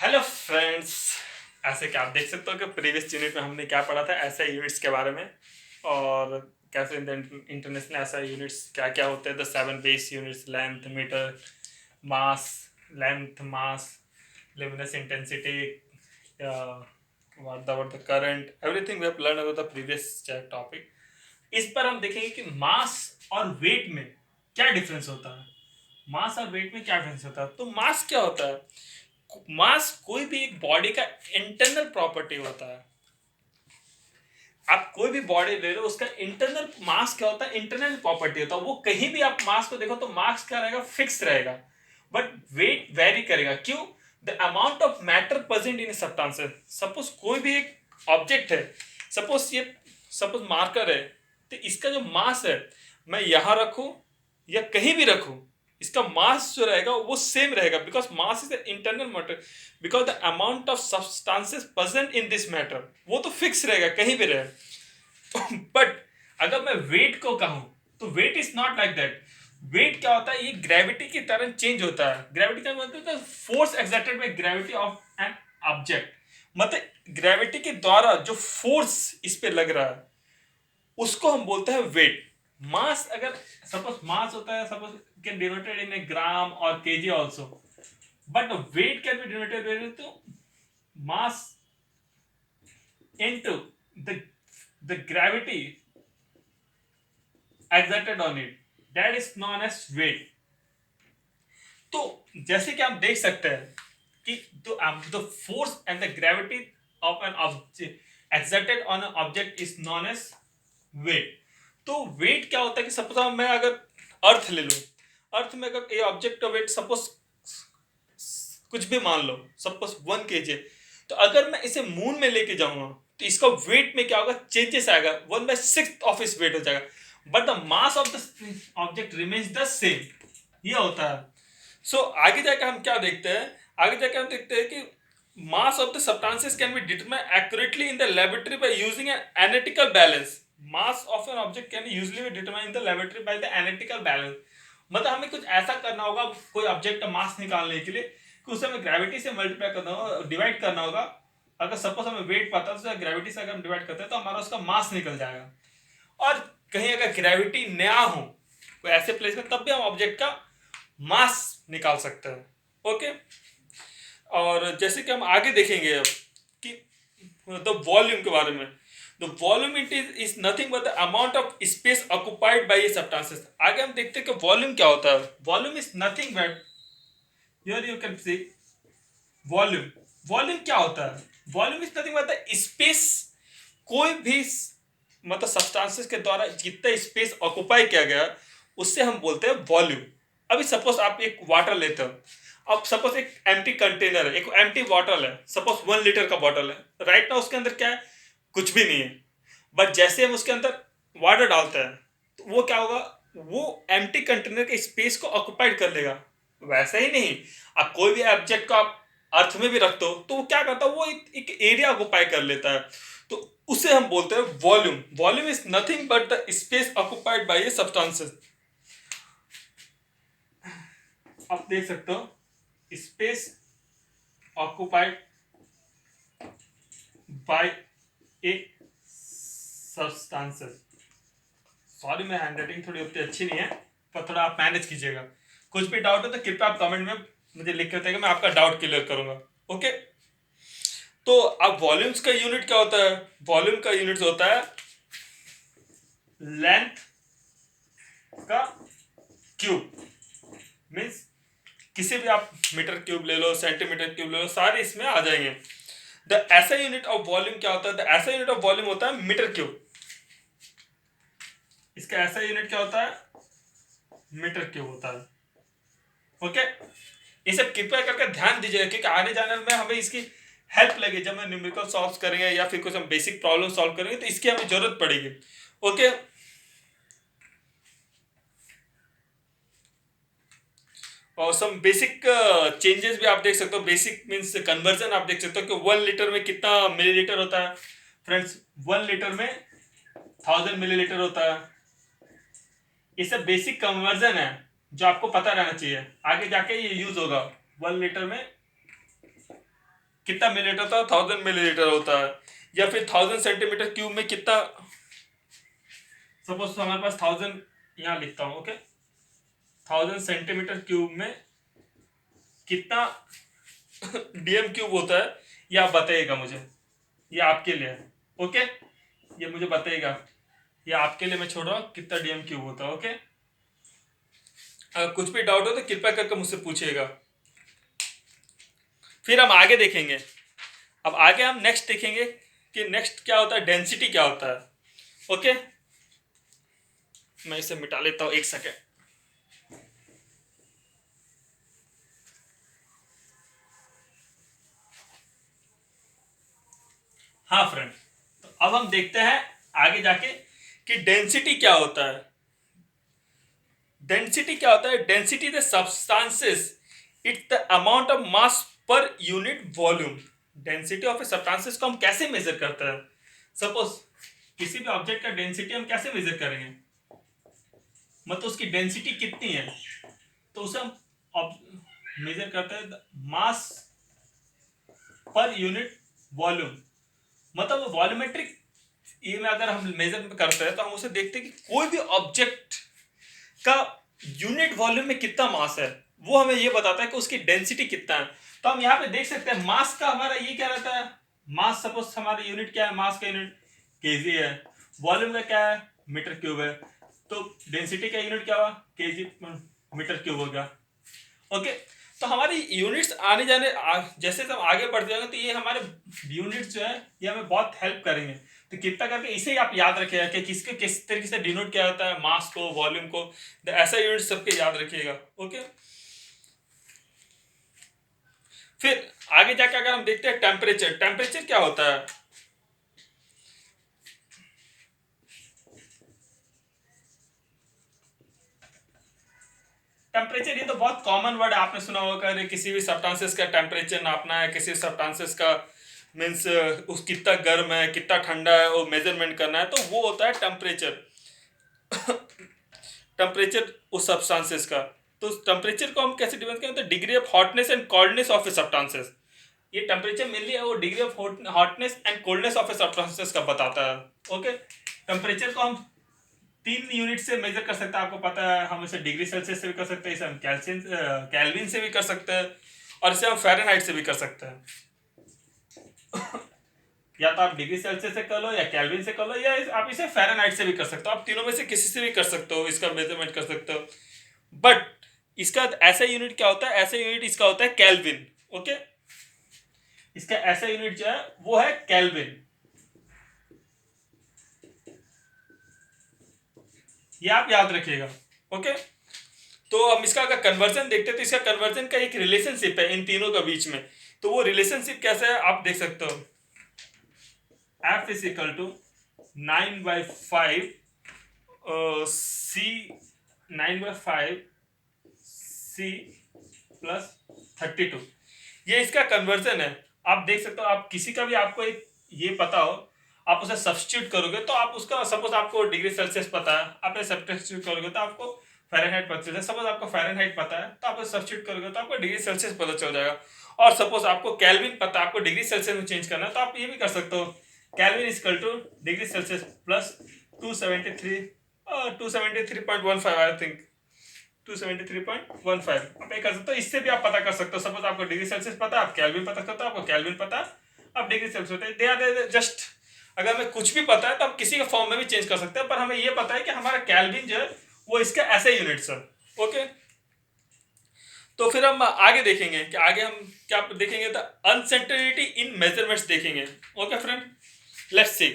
Hello friends. ऐसे कि आप देख सकते हो कि प्रीवियस यूनिट में हमने क्या पढ़ा था ऐसे यूनिट्स के बारे में, और कैसे इंटरनेशनल ऐसा यूनिट्स क्या क्या होते हैं। The 7 base units: length, metre, mass, length, mass, luminous intensity, what the current, everything we have learned about the previous topic. इस पर हम देखेंगे कि मास और वेट में क्या डिफरेंस होता है। मास और वेट में क्या डिफरेंस होता है? तो मास क्या होता है? मास कोई भी एक बॉडी का इंटरनल प्रॉपर्टी होता है। आप कोई भी बॉडी ले लो, उसका इंटरनल मास क्या होता है? इंटरनल प्रॉपर्टी होता है। वो कहीं भी आप मास को देखो तो मास क्या रहेगा? फिक्स रहेगा। बट वेट वेरी करेगा। क्यों? The amount of matter present in substances. Suppose कोई भी एक ऑब्जेक्ट है, सपोज मार्कर है, तो इसका जो मास है, मैं यहां रखूं या कहीं भी रखूं, इसका मास जो रहेगा वो सेम रहेगा, because mass is internal matter. Because the amount of substances present in this matter, वो तो फिक्स रहेगा कहीं भी रहे। बट अगर मैं वेट को कहूं तो weight is not like that. Weight क्या होता है? ये ग्रेविटी की तरह चेंज होता है। ग्रेविटी का मतलब है force exerted by gravity of an object. मतलब ग्रेविटी के द्वारा जो फोर्स इस पे लग रहा है उसको हम बोलते हैं वेट। मास, अगर सपोज मास होता है, suppose can denoted in a gram और kg also, but weight can be denoted to mass into the gravity exerted on it, that is known as weight. तो जैसे कि आप देख सकते हैं कि the force and the gravity of an object exerted on an object is known as weight. तो wait क्या होता है कि सपोज मैं अगर अर्थ ले लूं, अर्थ में अगर ये ऑब्जेक्ट का वेट सपोज कुछ भी मान लो, सपोज 1 kg, तो अगर मैं इसे मून में लेके जाऊंगा तो इसका वेट में क्या होगा? चेंजेस आएगा। 1/6 ऑफ इस वेट हो जाएगा, but the mass of the object remains the same. ये होता है। आगे जाकर हम क्या देखते हैं? आगे जाकर हम देखते हैं कि mass of the substances can be determined accurately in the laboratory by using an analytical balance. Mass of an object can usually be determined in the laboratory by the analytical balance. मतलब हमें कुछ ऐसा करना होगा कोई object का मास निकालने के लिए कि उसे हमें ग्रेविटी से मल्टीप्लाई करना होगा, डिवाइड करना होगा। अगर सपोज हमें वेट पता है तो ग्रेविटी से अगर हम डिवाइड करते हैं तो हमारा उसका मास निकल जाएगा। और कहीं अगर ग्रेविटी नया हो कोई ऐसे प्लेस में, तब भी हम ऑब्जेक्ट का मास निकाल सकते हैं। ओके। और जैसे कि हम आगे देखेंगे अब कि द वॉल्यूम के बारे में। The volume it is nothing but the amount of space occupied by ये सब्सटेंसेस। आगे हम देखते हैं कि वॉल्यूम क्या होता है। Volume is nothing but, here you can see volume. Volume क्या होता है? Volume is nothing but the space, कोई भी मतलब सब्सटेंसेस के द्वारा जितना स्पेस ऑक्युपाई किया गया उससे हम बोलते हैं वॉल्यूम। अभी सपोज आप एक वाटर लेते हो, अब सपोज एक एम्प्टी कंटेनर है, एक एम्प्टी बॉटल है, सपोज 1 लीटर का बॉटल है। राइट ना उसके अंदर क्या है? कुछ भी नहीं है। बट जैसे हम उसके अंदर वाटर डालते हैं तो वो क्या होगा? वो एम्प्टी कंटेनर के स्पेस को ऑक्युपाइड कर लेगा। वैसे ही नहीं, आप कोई भी ऑब्जेक्ट को आप अर्थ में भी रख दो तो वो क्या करता है? वो एक एरिया ऑक्युपाई कर लेता है। तो उसे हम बोलते हैं volume. Volume is nothing but the space occupied by A substances. आप देख सकते हो, space occupied by A substances. Sorry, मैं हैंडराइटिंग थोड़ी उतनी अच्छी नहीं है, पर थोड़ा आप मैनेज कीजिएगा। कुछ भी डाउट हो तो कृपया आप कमेंट में मुझे लिख के बताइएगा, मैं आपका डाउट क्लियर करूंगा। ओके। तो अब वॉल्यूम्स का यूनिट क्या होता है? वॉल्यूम का यूनिट होता है लेंथ का क्यूब। मीन्स किसी भी आप मीटर क्यूब ले लो, सेंटीमीटर क्यूब ले लो, सारे इसमें आ जाएंगे। द ऐसा यूनिट ऑफ वॉल्यूम क्या होता है? द ऐसा यूनिट ऑफ वॉल्यूम होता है मीटर क्यूब। इसका ऐसा यूनिट क्या होता है? मीटर क्यूब होता है। ओके। ये सब कृपया करके ध्यान दीजिएगा, क्योंकि आने जाने में हमें इसकी हेल्प लगेगी। जब हम न्यूमेरिकल सॉल्व करेंगे या फिर कुछ हम बेसिक प्रॉब्लम सॉल्व करेंगे तो इसकी हमें जरूरत पड़ेगी। ओके। और सम बेसिक चेंजेस भी आप देख सकते हो। बेसिक मीन्स कन्वर्जन आप देख सकते हो कि 1 लीटर में कितना मिलीलीटर होता है। फ्रेंड्स, 1 लीटर में 1000 मिलीलीटर होता है। ये सब बेसिक कन्वर्जन है जो आपको पता रहना चाहिए, आगे जाके ये यूज होगा। 1 लीटर में कितना मिलीलीटर होता है, 1000 मिलीलीटर होता है, या फिर 1000 सेंटीमीटर क्यूब में कितना, सपोज हमारे पास 1000, यहाँ लिखता हूँ, ओके, 1000 सेंटीमीटर क्यूब में कितना DM³ होता है, ये आप बताइएगा मुझे, ये आपके लिए है, ओके, ये मुझे बताइएगा, ये आपके लिए मैं छोड़ रहा हूँ, कितना DM³ होता है, ओके। अगर कुछ भी डाउट हो तो कृपया करके मुझसे पूछिएगा। फिर हम आगे देखेंगे, अब आगे हम नेक्स्ट देखेंगे कि नेक्स्ट क्या होता है, डेंसिटी क्या होता है, ओके। मैं इसे मिटा लेता हूँ, एक सेकेंड। हाँ फ्रेंड, तो अब हम देखते हैं आगे जाके कि डेंसिटी क्या होता है। डेंसिटी क्या होता है, density the substances, it's the amount of mass per unit volume. Density of A substances को हम कैसे मेजर करते हैं, सपोज किसी भी ऑब्जेक्ट का डेंसिटी हम कैसे मेजर करेंगे, मतलब उसकी डेंसिटी कितनी है, तो उसे हम मेजर करते हैं मास पर यूनिट वॉल्यूम, मतलब वॉल्यूमेट्रिक ये में अगर हम मेजर करते हैं तो हम उसे देखते हैं कि कोई भी ऑब्जेक्ट का यूनिट वॉल्यूम में कितना मास है, वो हमें ये बताता है कि उसकी डेंसिटी कितना है। तो हम यहाँ पे देख सकते हैं मास का हमारा ये क्या रहता है, मास सपोज हमारा यूनिट क्या है, मास का यूनिट केजी है, वॉल्यूम का क्या है, मीटर क्यूब है, तो डेंसिटी का यूनिट क्या हुआ, केजी मीटर क्यूब होगा, ओके। तो हमारी यूनिट्स आने जाने जैसे हम आगे बढ़ जाएंगे तो ये हमारे यूनिट्स जो है ये हमें बहुत हेल्प करेंगे। तो कितना करके इसे ही आप याद रखिएगा कि किसके किस तरीके से डिनोट किया जाता है, मास को, वॉल्यूम को, तो ऐसा यूनिट सबके याद रखिएगा, ओके। फिर आगे जाके अगर हम देखते हैं टेम्परेचर, टेम्परेचर क्या होता है, टेम्परेचर ये तो बहुत कॉमन वर्ड है, आपने सुना होगा, अरे किसी भी सब्सटेंसेस का टेम्परेचर नापना है, किसी सब्सटेंसेस का मीन्स उस कितना गर्म है कितना ठंडा है वो मेजरमेंट करना है, तो वो होता है टेम्परेचर। टेम्परेचर उस सब्सटेंसेस का, तो टेम्परेचर को हम कैसे डिफाइन करें, तो degree of hotness and coldness of A substances. ये टेम्परेचर मेनली है वो degree of hotness and coldness of A substances का बताता है, ओके। टेम्परेचर को हम 3 यूनिट से मेजर कर सकते हैं, आपको पता है, हम इसे डिग्री सेल्सियस से भी कर सकते हैं, इसे हम कैल्विन से भी कर सकते हैं, और इसे हम फ़ारेनहाइट से भी कर सकते हैं। या तो आप डिग्री सेल्सियस से कर लो या कैल्विन से कर लो, या आप इसे फ़ारेनहाइट से भी कर सकते हो, आप तीनों में से किसी से भी कर सकते हो, इसका मेजरमेंट कर सकते हो। बट इसका ऐसा यूनिट क्या होता है, ऐसा यूनिट इसका होता है कैल्विन, ओके। इसका ऐसा यूनिट जो है वो है कैल्विन, ये आप याद रखिएगा, ओके। तो हम इसका अगर कन्वर्जन देखते हैं तो इसका कन्वर्जन का एक रिलेशनशिप है इन तीनों के बीच में, तो वो रिलेशनशिप कैसा है आप देख सकते हो, F is equal to 9/5 C 9/5 C plus 32, ये इसका कन्वर्जन है। आप देख सकते हो, आप किसी का भी आपको एक ये पता हो, आप उसे सब्स्टिट्यूट करोगे तो आप उसका, सपोज आपको डिग्री सेल्सियस पता है, आप सब्स्टिट्यूट करोगे तो आपको फ़ारेनहाइट पता चल जाएगा। सपोज आपको फ़ारेनहाइट पता है तो आप सब्स्टिट्यूट करोगे तो आपको डिग्री सेल्सियस पता चल जाएगा। और सपोज आपको कैल्विन पता है, आपको डिग्री सेल्सियस में चेंज करना है, तो आप ये भी कर सकते हो, Kelvin equal to degree Celsius plus 273.15 I think 273.15 आप ये कर सकते हो। इससे भी आप पता कर सकते हो, सपोज आपको डिग्री सेल्सियस पता है, आप कैल्विन पता करते हो, आपको कैल्विन पता है, आप डिग्री सेल्सियस होता है, दे आर जस्ट, अगर हमें कुछ भी पता है तो हम किसी के फॉर्म में भी चेंज कर सकते हैं, पर हमें ये पता है कि हमारा कैल्विन जो है वो इसका ऐसे यूनिट्स है, ओके। तो फिर हम आगे देखेंगे कि आगे हम क्या देखेंगे, तो अनसर्टेनिटी इन मेजरमेंट्स देखेंगे, ओके फ्रेंड, लेट्स सी।